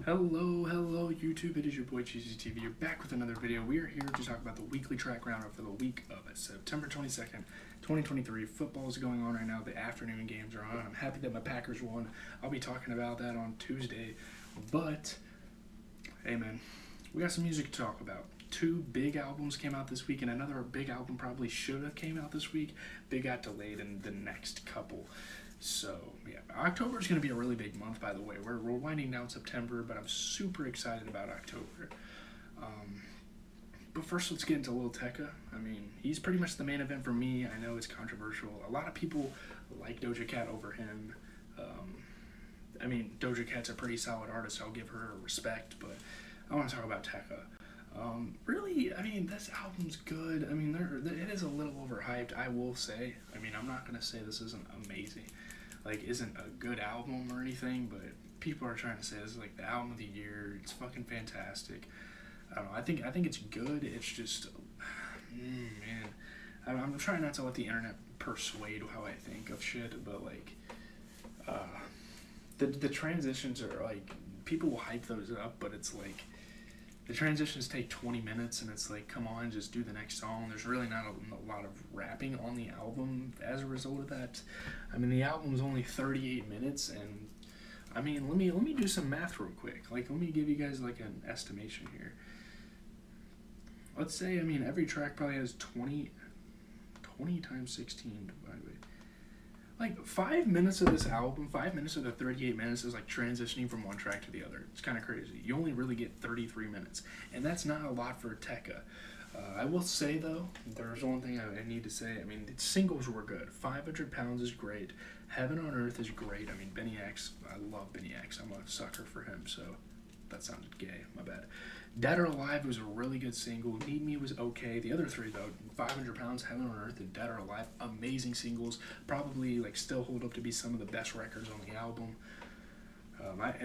Hello YouTube, it is your boy Cheesy TV. You're back with another video. We are here to talk about the weekly track roundup for the week of September 22nd, 2023. Football is going on right now. The afternoon games are on. I'm happy that my Packers won. I'll be talking about that on Tuesday. But, hey man, we got some music to talk about. Two big albums came out this week, and another big album probably should have came out this week. They got delayed in the next couple. So, yeah, October is going to be a really big month, by the way. We're winding down September, but I'm super excited about October. But first, let's get into Lil Tecca. I mean, he's pretty much the main event for me. I know it's controversial. A lot of people like Doja Cat over him. Doja Cat's a pretty solid artist, so I'll give her respect, but I want to talk about Tecca. This album's good. It is a little overhyped, I will say. I'm not going to say this isn't amazing, isn't a good album or anything, but people are trying to say this is the album of the year. It's fucking fantastic. I don't know. I think it's good. It's just, man, I'm trying not to let the internet persuade how I think of shit, but the transitions are people will hype those up, but it's the transitions take 20 minutes, and it's come on, just do the next song. There's really not a lot of rapping on the album as a result of that. The album's only 38 minutes, and let me do some math real quick. Let me give you guys an estimation here. Let's say, every track probably has 20 times 16 divided by 5 minutes of this album, 5 minutes of the 38 minutes is transitioning from one track to the other. It's kind of crazy. You only really get 33 minutes, and that's not a lot for Tecca. I will say, though, there's one thing I need to say. The singles were good. 500 Pounds is great. Heaven on Earth is great. Benny X, I love Benny X. I'm a sucker for him, so that sounded gay. My bad. Dead or Alive was a really good single. Need Me was okay. The other three, though, 500 Pounds, Heaven on Earth, and Dead or Alive, amazing singles. Probably, still hold up to be some of the best records on the album.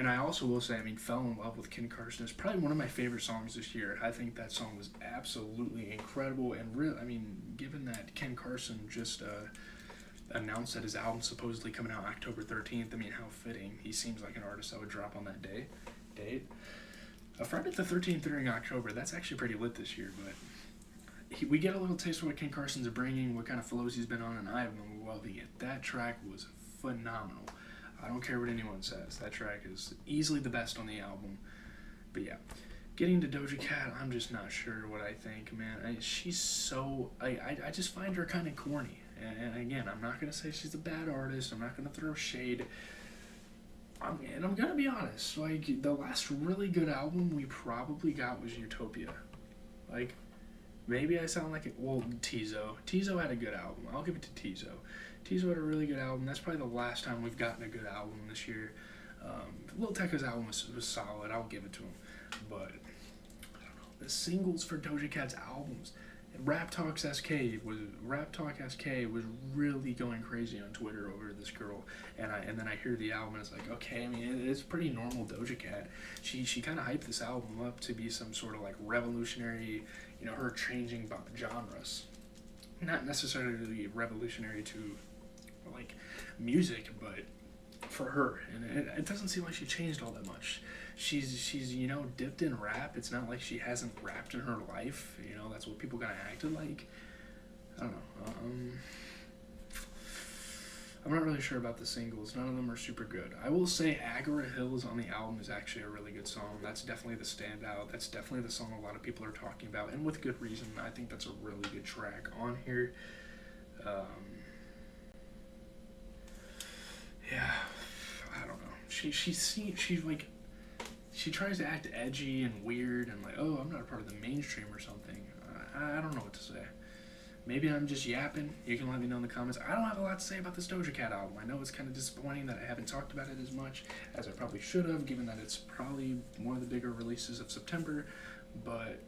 I also will say, Fell in Love with Ken Carson is probably one of my favorite songs this year. I think that song was absolutely incredible, and given that Ken Carson just announced that his album's supposedly coming out October 13th, how fitting. He seems like an artist that would drop on that date. A Friday the 13th during October, that's actually pretty lit this year, but we get a little taste of what Ken Carson's bringing, what kind of flows he's been on, and I've been loving it. That track was phenomenal. I don't care what anyone says. That track is easily the best on the album. But yeah, getting to Doja Cat, I'm just not sure what I think, man. She's so... I just find her kind of corny. And again, I'm not going to say she's a bad artist. I'm not going to throw shade. I'm going to be honest. The last really good album we probably got was Utopia. Maybe I sound like it. Well, Tizo. Tizo had a good album. I'll give it to Tizo. Tizo had a really good album. That's probably the last time we've gotten a good album this year. Lil Tecca's album was solid. I'll give it to him. But, I don't know. The singles for Doja Cat's albums. Rap Talk SK was really going crazy on Twitter over this girl, and then I hear the album and it's okay, it's pretty normal Doja Cat. She kind of hyped this album up to be some sort of revolutionary, her changing genres, not necessarily revolutionary to music, but for her, and it doesn't seem like she changed all that much. She's dipped in rap. It's not like she hasn't rapped in her life. That's what people kind of acted like. I don't know. I'm not really sure about the singles. None of them are super good. I will say Agora Hills on the album is actually a really good song. That's definitely the standout. That's definitely the song a lot of people are talking about, and with good reason. I think that's a really good track on here. Yeah, I don't know. She tries to act edgy and weird and I'm not a part of the mainstream or something. I don't know what to say. Maybe I'm just yapping. You can let me know in the comments. I don't have a lot to say about this Doja Cat album. I know it's kind of disappointing that I haven't talked about it as much as I probably should have, given that it's probably one of the bigger releases of September, but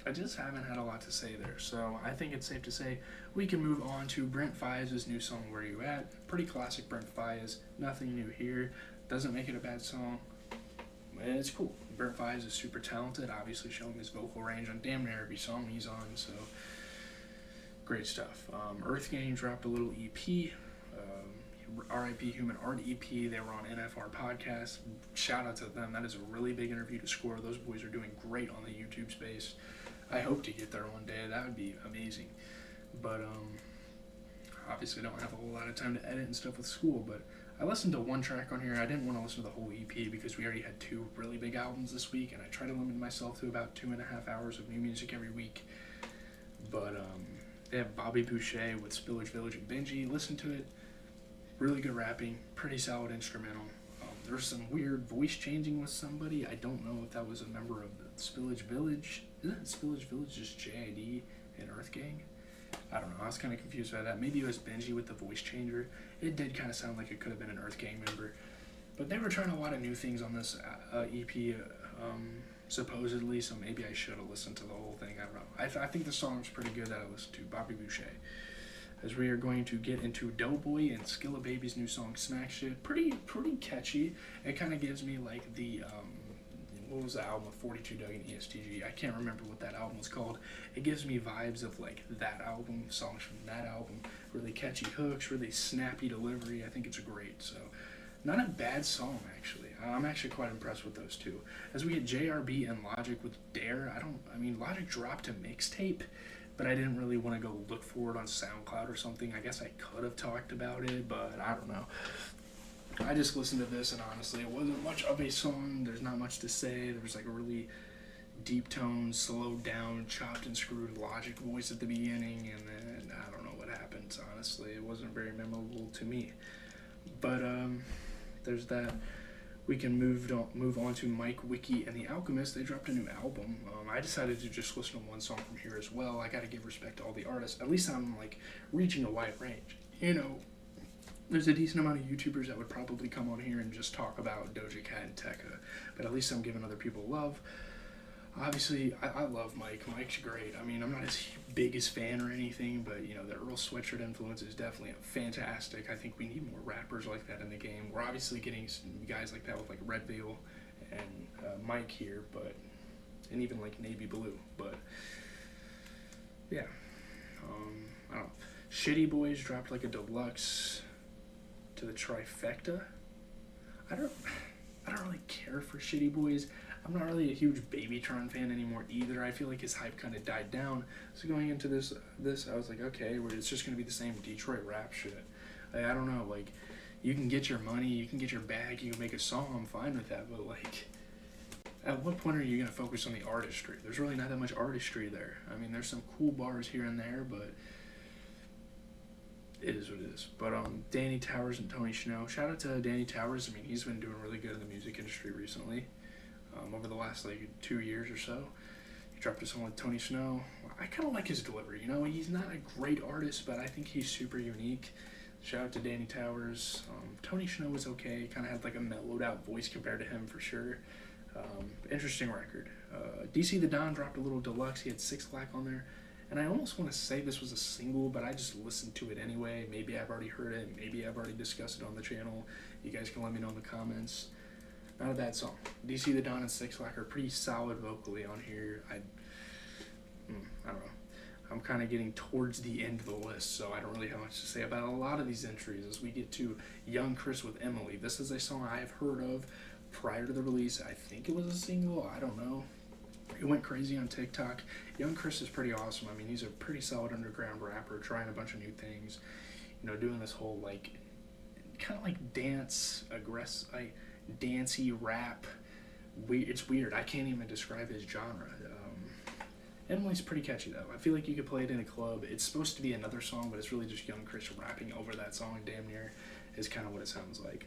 I just haven't had a lot to say there. So I think it's safe to say we can move on to Brent Faiyaz's new song, Where You At? Pretty classic Brent Faiyaz. Nothing new here. Doesn't make it a bad song. It's cool. Brent Faiyaz is super talented, obviously showing his vocal range on damn near every song he's on, so great stuff. Earth Gang dropped a little EP. RIP Human Art EP. They were on NFR Podcast. Shout out to them. That is a really big interview to score. Those boys are doing great on the YouTube space. I hope to get there one day. That would be amazing. But obviously don't have a whole lot of time to edit and stuff with school. But I listened to one track on here. I didn't want to listen to the whole EP because we already had 2 really big albums this week, and I try to limit myself to about 2.5 hours of new music every week. But they have Bobby Boucher with Spillage Village and Benji. Listen to it. Really good rapping. Pretty solid instrumental. There's some weird voice changing with somebody. I don't know if that was a member of the Spillage Village. Isn't Spillage Village just JID and Earth Gang? I don't know. I was kind of confused by that. Maybe it was Benji with the voice changer. It did kind of sound like it could have been an Earth Gang member. But they were trying a lot of new things on this EP, supposedly, so maybe I should have listened to the whole thing. I don't know. I think the song's pretty good that I listened to, Bobby Boucher. As we are going to get into Doughboy and Skilla Baby's new song, Smack Shit. Pretty catchy. It kind of gives me like the, what was the album with 42 Doug and ESTG? I can't remember what that album was called. It gives me vibes of like that album, songs from that album. Really catchy hooks, really snappy delivery. I think it's great. So, not a bad song actually. I'm actually quite impressed with those two. As we get JRB and Logic with Dare. Logic dropped a mixtape, but I didn't really want to go look for it on SoundCloud or something. I guess I could have talked about it, but I don't know. I just listened to this, and honestly, it wasn't much of a song. There's not much to say. There was like a really deep tone, slowed down, chopped and screwed Logic voice at the beginning, and then I don't know what happened. Honestly, it wasn't very memorable to me. But there's that. We can move on to Mike Wiki and The Alchemist. They dropped a new album. I decided to just listen to one song from here as well. I got to give respect to all the artists. At least I'm like reaching a wide range. You know, there's a decent amount of YouTubers that would probably come on here and just talk about Doja Cat and Tecca, but at least I'm giving other people love. Obviously, I love Mike. Mike's great. I mean, I'm not his biggest fan or anything, but, you know, the Earl Sweatshirt influence is definitely fantastic. I think we need more rappers like that in the game. We're obviously getting some guys like that with, like, Red Veil and Mike here, and even, like, Navy Blue. But, yeah. I don't know. Shitty Boys dropped, like, a deluxe to the Trifecta. I don't really care for Shitty Boys. I'm not really a huge Babytron fan anymore either. I feel like his hype kind of died down. So going into this, I was like, okay, it's just going to be the same Detroit rap shit. Like, I don't know, like, you can get your money, you can get your bag, you can make a song, I'm fine with that, but, like, at what point are you going to focus on the artistry? There's really not that much artistry there. I mean, there's some cool bars here and there, but it is what it is. But Danny Towers and Tony Snow. Shout out to Danny Towers. I mean, he's been doing really good in the music industry recently. Over the last, like, 2 years or so. He dropped a song with Tony Snow. I kind of like his delivery, you know? He's not a great artist, but I think he's super unique. Shout out to Danny Towers. Tony Snow was okay. Kind of had, like, a mellowed out voice compared to him, for sure. Interesting record. DC the Don dropped a little deluxe. He had 6 Black on there. And I almost want to say this was a single, but I just listened to it anyway. Maybe I've already heard it. Maybe I've already discussed it on the channel. You guys can let me know in the comments. Not a bad song. DC the Don and 6 Black are pretty solid vocally on here. I don't know. I'm kind of getting towards the end of the list, so I don't really have much to say about a lot of these entries. As we get to Young Chris with Emily. This is a song I have heard of prior to the release. I think it was a single. I don't know. It went crazy on TikTok. Young Chris is pretty awesome. I mean, he's a pretty solid underground rapper, trying a bunch of new things. You know, doing this whole, like, kind of like dancey rap. It's weird. I can't even describe his genre. Emily's pretty catchy though. I feel like you could play it in a club. It's supposed to be another song, but it's really just Young Chris rapping over that song. Damn near is kind of what it sounds like.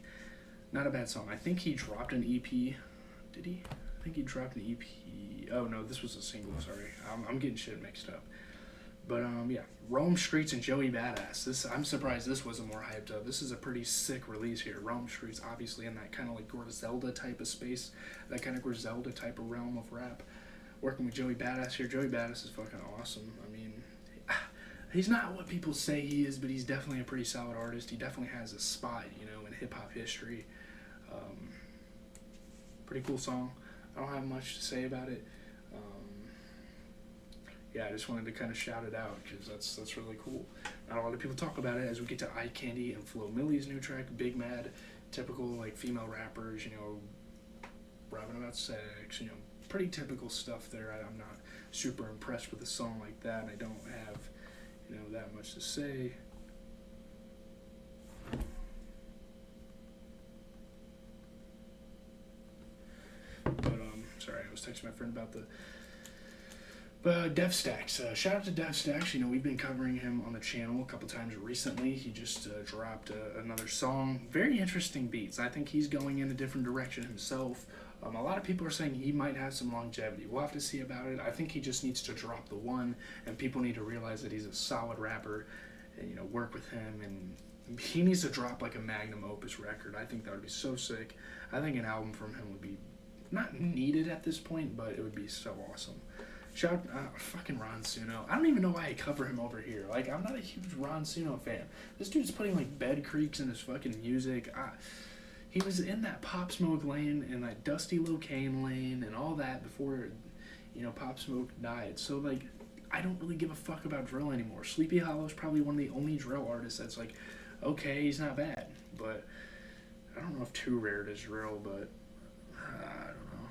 Not a bad song. I think he dropped an EP. Did he? I think he dropped an EP. Oh no, this was a single. Sorry, I'm getting shit mixed up. But yeah, Rome Streets and Joey Badass. I'm surprised this wasn't more hyped up. This is a pretty sick release here. Rome Streets, obviously in that kind of like Griselda type of space, that kind of Griselda type of realm of rap. Working with Joey Badass here. Joey Badass is fucking awesome. I mean, he's not what people say he is, but he's definitely a pretty solid artist. He definitely has a spot, you know, in hip hop history. Pretty cool song. I don't have much to say about it. yeah, I just wanted to kind of shout it out because that's really cool. Not a lot of people talk about it. As we get to Eye Candy and Flo Millie's new track, Big Mad, typical like female rappers, rapping about sex, pretty typical stuff there. I'm not super impressed with a song like that. I don't have, that much to say. But sorry, I was texting my friend about the Dev Stacks. Shout out to Dev Stacks. We've been covering him on the channel a couple times recently. He just dropped another song. Very interesting beats. I think he's going in a different direction himself. A lot of people are saying he might have some longevity. We'll have to see about it. I think he just needs to drop the one, and people need to realize that he's a solid rapper, and work with him. And he needs to drop like a magnum opus record. I think that would be so sick. I think an album from him would be not needed at this point, but it would be so awesome. Shout out fucking Ron Suno. I don't even know why I cover him over here. Like, I'm not a huge Ron Suno fan. This dude's putting like bed creaks in his fucking music. He was in that Pop Smoke lane and that Dusty Locane lane and all that before, Pop Smoke died. So like, I don't really give a fuck about drill anymore. Sleepy Hollow's probably one of the only drill artists that's like, okay, he's not bad, but I don't know if Too Rare does drill, but I don't know.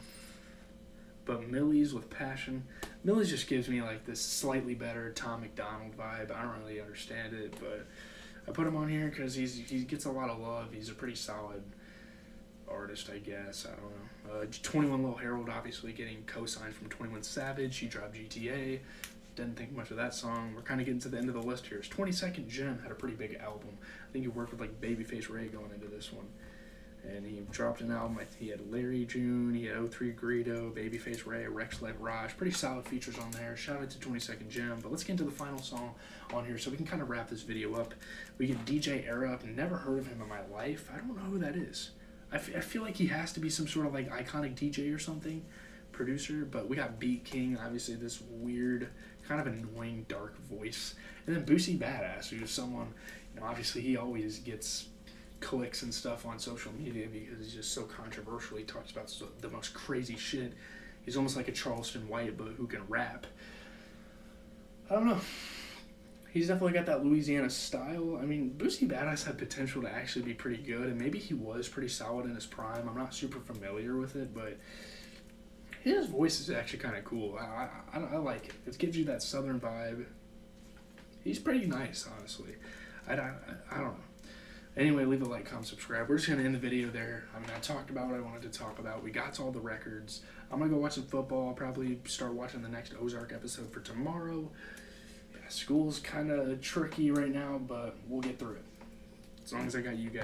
But Millie's with Passion. Millie's just gives me like this slightly better Tom McDonald vibe. I don't really understand it, but I put him on here because he gets a lot of love. He's a pretty solid artist, I guess. I don't know. 21 Lil Harold obviously getting co-signed from 21 Savage. He dropped GTA. Didn't think much of that song. We're kind of getting to the end of the list here. His 22nd Gem had a pretty big album. I think he worked with like Babyface Ray going into this one. And he dropped an album. He had Larry June, he had 03 Greedo, Babyface Ray, Rex Leg Raj. Pretty solid features on there. Shout out to 22nd Gem. But let's get into the final song on here so we can kind of wrap this video up. We get DJ Era. Never heard of him in my life. I don't know who that is. I feel like he has to be some sort of like iconic DJ or something, producer. But we got Beat King, obviously this weird, kind of annoying, dark voice. And then Boosie Badass, who's someone, obviously he always gets clicks and stuff on social media because he's just so controversial. He talks about the most crazy shit. He's almost like a Charleston White, but who can rap. I don't know. He's definitely got that Louisiana style. I mean, Boosie Badass had potential to actually be pretty good, and maybe he was pretty solid in his prime. I'm not super familiar with it, but his voice is actually kind of cool. I like it. It gives you that southern vibe. He's pretty nice, honestly. I don't know. Anyway, leave a like, comment, subscribe. We're just going to end the video there. I mean, I talked about what I wanted to talk about. We got to all the records. I'm going to go watch some football. I'll probably start watching the next Ozark episode for tomorrow. Yeah, school's kind of tricky right now, but we'll get through it. As long as I got you guys.